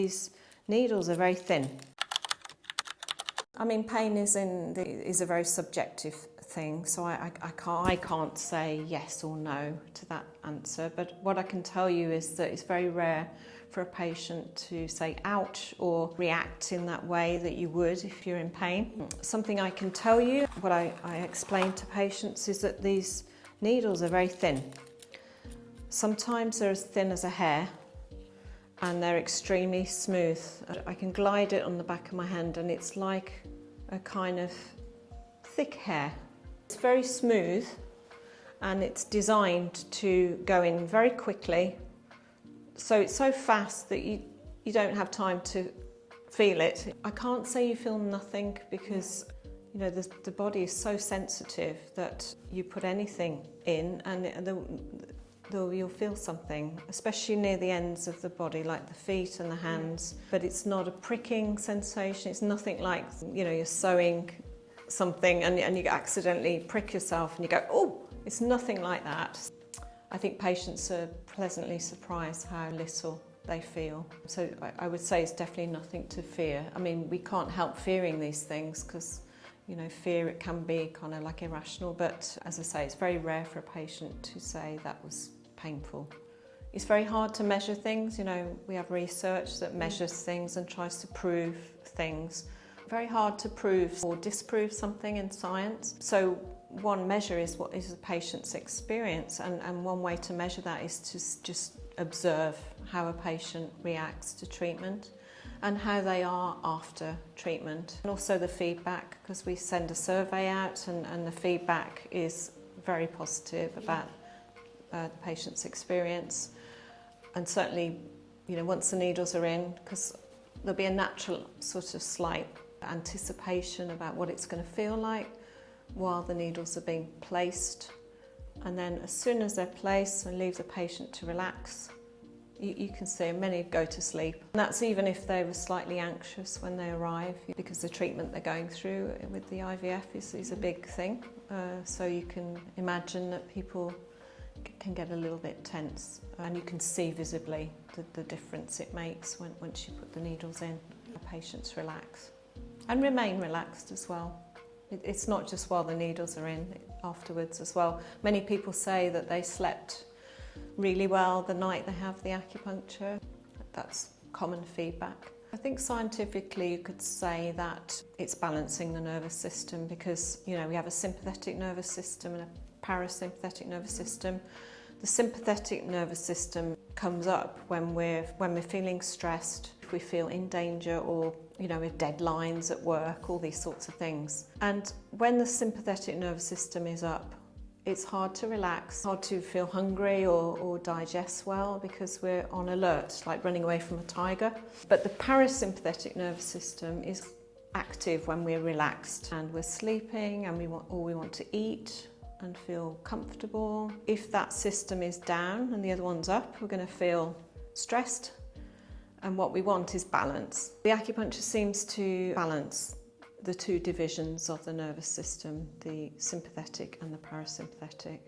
These needles are very thin. I mean, pain is a very subjective thing, so I can't say yes or no to that answer. But what I can tell you is that it's very rare for a patient to say ouch or react in that way that you would if you're in pain. Something I can tell you, what I explain to patients, is that these needles are very thin. Sometimes they're as thin as a hair, and they're extremely smooth. I can glide it on the back of my hand and it's like a kind of thick hair. It's very smooth and it's designed to go in very quickly. So it's so fast that you don't have time to feel it. I can't say you feel nothing because the body is so sensitive that you put anything in and you'll feel something, especially near the ends of the body, like the feet and the hands. But it's not a pricking sensation. It's nothing like, you're sewing something and you accidentally prick yourself and you go, oh, it's nothing like that. I think patients are pleasantly surprised how little they feel. So I would say it's definitely nothing to fear. I mean, we can't help fearing these things because fear, it can be kind of like irrational, but as I say, it's very rare for a patient to say that was painful. It's very hard to measure things. We have research that measures things and tries to prove things. Very hard to prove or disprove something in science. So one measure is what is the patient's experience, and one way to measure that is to just observe how a patient reacts to treatment and how they are after treatment. And also the feedback, because we send a survey out and the feedback is very positive about the patient's experience. And certainly, once the needles are in, because there'll be a natural sort of slight anticipation about what it's going to feel like while the needles are being placed. And then as soon as they're placed and leave the patient to relax, you can see many go to sleep. And that's even if they were slightly anxious when they arrive, because the treatment they're going through with the IVF is a big thing. So you can imagine that people can get a little bit tense, and you can see visibly the difference it makes once you put the needles in. The patients relax and remain relaxed as well. It's not just while the needles are in, afterwards as well. Many people say that they slept really well the night they have the acupuncture. That's common feedback. I think scientifically you could say that it's balancing the nervous system, because we have a sympathetic nervous system and a parasympathetic nervous system. The sympathetic nervous system comes up when we're feeling stressed, if we feel in danger, or with deadlines at work, all these sorts of things. And when the sympathetic nervous system is up, it's hard to relax, hard to feel hungry or digest well, because we're on alert, like running away from a tiger. But the parasympathetic nervous system is active when we're relaxed and we're sleeping and we want to eat and feel comfortable. If that system is down and the other one's up, we're going to feel stressed, and what we want is balance. The acupuncture seems to balance the two divisions of the nervous system, the sympathetic and the parasympathetic.